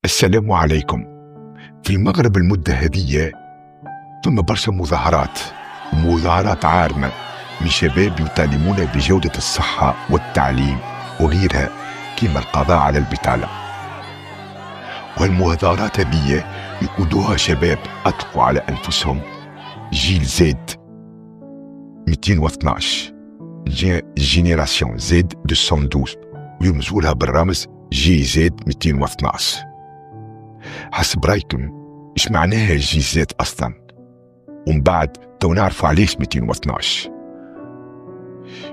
السلام عليكم. في المغرب المدة هذه ثم برشا مظاهرات عارمة من شباب يطالبون بجودة الصحة والتعليم وغيرها، كما القضاء على البطالة. والمظاهرات هذه يقودوها شباب أطلقوا على أنفسهم جيل زد 212، جينيراسيون زد 212، ويرمزوا لها بالرمز جي زد 212. حسب رايكم ايش معناها جي زد اصلا؟ ومن بعد تو نعرفوا علاش 212.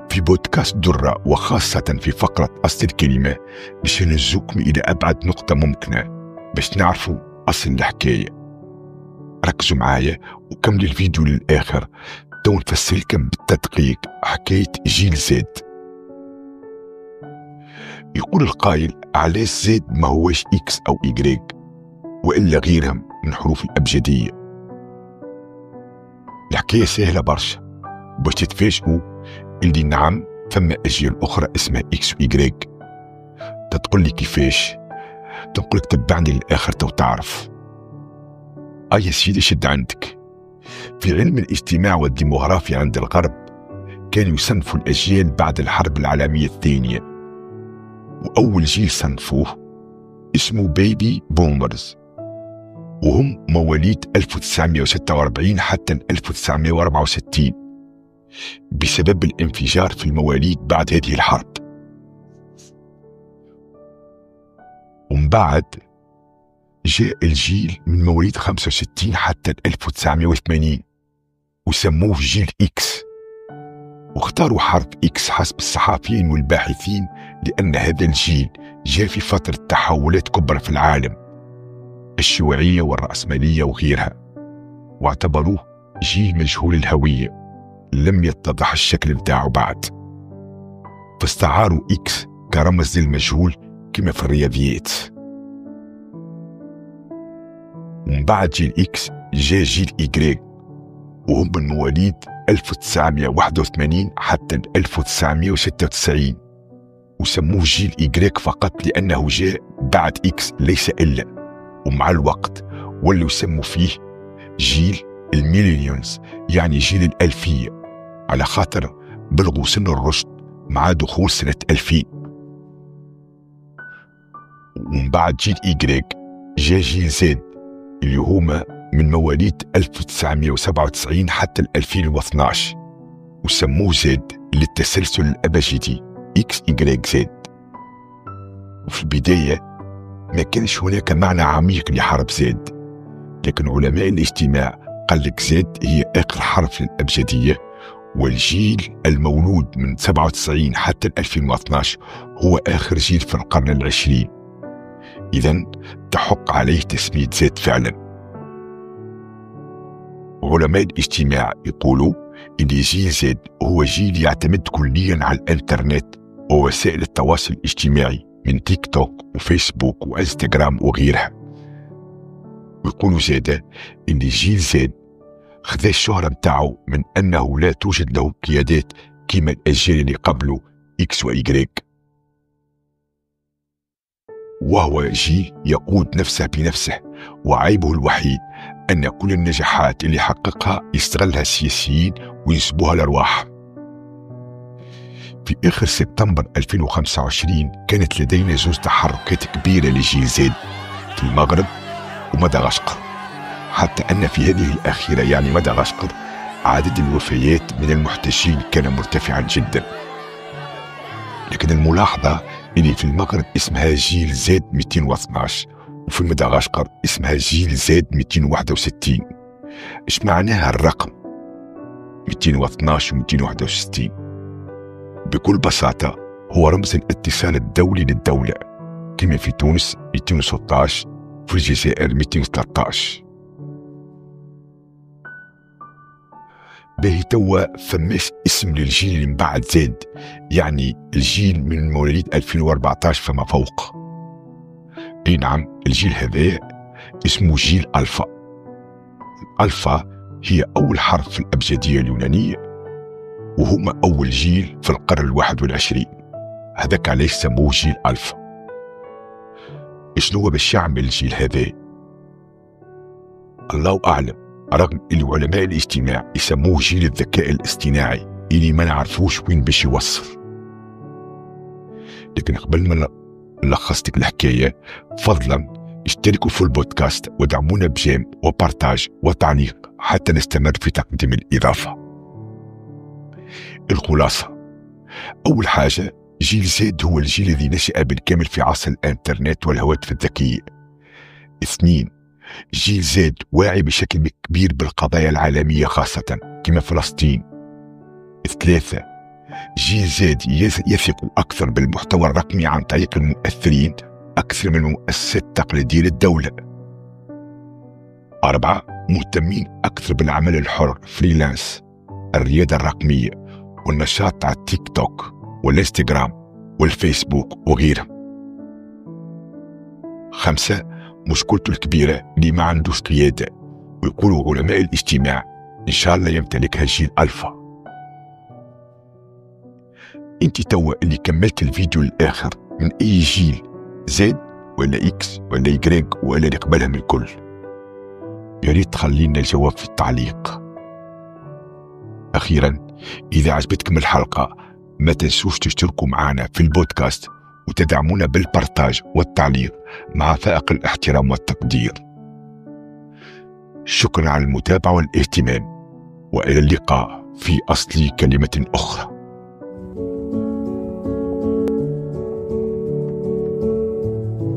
في بودكاست درة وخاصة في فقرة أصل الكلمة باش نهزوكم إلى أبعد نقطة ممكنة باش نعرفوا أصل الحكاية. ركزوا معايا وكملوا الفيديو للآخر تو نفسر لكم بالتدقيق حكاية جيل زد. يقول القائل علاش زد ما هوش إكس أو إيكغيك وإلا غيرهم من حروف الأبجدية؟ الحكاية سهلة برشا باش تتفاجئوا اللي نعم فما أجيال أخرى اسمها إكس وإيكغيك. تقول لي كيفاش؟ تنقولك تبعني للآخر تو تعرف. يا سيدي شد عندك. في علم الاجتماع والديموغرافيا عند الغرب كانوا يصنفوا الأجيال بعد الحرب العالمية الثانية، وأول جيل صنفوه اسمه بيبي بومرز، وهم مواليد 1946 حتى 1964 بسبب الانفجار في المواليد بعد هذه الحرب. ومن بعد جاء الجيل من مواليد 65 حتى 1980 وسموه جيل إكس، واختاروا حرف إكس حسب الصحفيين والباحثين لأن هذا الجيل جاء في فترة تحولات كبرى في العالم، الشيوعية والرأسمالية وغيرها، واعتبروه جيل مجهول الهوية لم يتضح الشكل بتاعه بعد، فاستعاروا إكس كرمز للمجهول كما في الرياضيات. ومن بعد جيل إكس جاء جيل إيكغيك، وهم من مواليد 1981 حتى 1996 وسموه جيل إيكغيك فقط لأنه جاء بعد إكس ليس إلا، ومع الوقت ولوا يسموا فيه جيل الميلينيونز يعني جيل الألفية، على خاطر بلغوا سن الرشد مع دخول سنة 2000. ومن بعد جيل إيكغيك جاء جيل زد اللي هما من مواليد 1997 حتى 2012 وسموه زد للتسلسل الأبجدي إكس إيكغيك زد. وفي البداية ما كانش هناك معنى عميق لحرف زد، لكن علماء الاجتماع قال لك زد هي آخر حرف للأبجدية، والجيل المولود من 97 حتى 2012 هو آخر جيل في القرن العشرين، إذن تحق عليه تسمية زد فعلا. علماء الاجتماع يقولوا إن جيل زد هو جيل يعتمد كليا على الإنترنت ووسائل التواصل الاجتماعي من تيك توك وفيسبوك وإنستغرام وغيرها. ويقولوا زادة إن جيل زد خذا الشهرة متاعه من أنه لا توجد له قيادات كما الأجيال اللي قبله إكس وإيكغيك، وهو جيل يقود نفسه بنفسه، وعيبه الوحيد أن كل النجاحات اللي حققها يستغلها السياسيين وينسبوها لأرواحهم. في آخر سبتمبر 2025 كانت لدينا زوج تحركات كبيرة لجيل زد في المغرب ومدغشقر، حتى أن في هذه الأخيرة يعني مدغشقر عدد الوفيات من المحتجين كان مرتفعا جدا. لكن الملاحظة اللي في المغرب اسمها جيل زد 212 وفي مدغشقر اسمها جيل زد 261. ايش معناها الرقم 212 و 261؟ بكل بساطة هو رمز الاتصال الدولي للدولة، كما في تونس 216 في الجزائر 213. باهي توا فماش اسم للجيل اللي من بعد زد، يعني الجيل من مواليد 2014 فما فوق. اي نعم، الجيل هذا اسمه جيل ألفا. الألفا هي أول حرف في الأبجدية اليونانية، وهما أول جيل في القرن 21. هذاك علاش سموه جيل ألفا. شنو هو باش يعمل الجيل هذا؟ الله أعلم، رغم اللي علماء الاجتماع يسموه جيل الذكاء الاصطناعي اللي ما نعرفوش وين باش يوصل. لكن قبل ما نلخص لك الحكاية، فضلا اشتركوا في البودكاست ودعمونا بجيم وبارتاج وتعليق حتى نستمر في تقديم الإضافة. الخلاصة: أول حاجة، جيل زد هو الجيل الذي نشأ بالكامل في عصر الإنترنت والهواتف الذكية. 2، جيل زد واعي بشكل كبير بالقضايا العالمية خاصة كما فلسطين. 3، جيل زد يثق أكثر بالمحتوى الرقمي عن طريق المؤثرين أكثر من المؤسسات التقليدية للدولة. 4، مهتمين أكثر بالعمل الحر فريلانس، الريادة الرقمية والنشاط على التيك توك والإنستغرام والفيسبوك وغيرها. 5، مشكلته الكبيرة اللي ما عندوش قيادة، ويقولوا علماء الاجتماع إن شاء الله يمتلكها جيل ألفا. انت توا اللي كملت الفيديو الآخر من أي جيل، زد ولا إكس ولا يجريج ولا اللي قبلها من الكل؟ ياريت تخلينا الجواب في التعليق. أخيرا، إذا عجبتكم الحلقة ما تنسوش تشتركوا معنا في البودكاست وتدعمونا بالبارتاج والتعليق مع فائق الاحترام والتقدير. شكرا على المتابعة والاهتمام، وإلى اللقاء في أصل كلمة أخرى.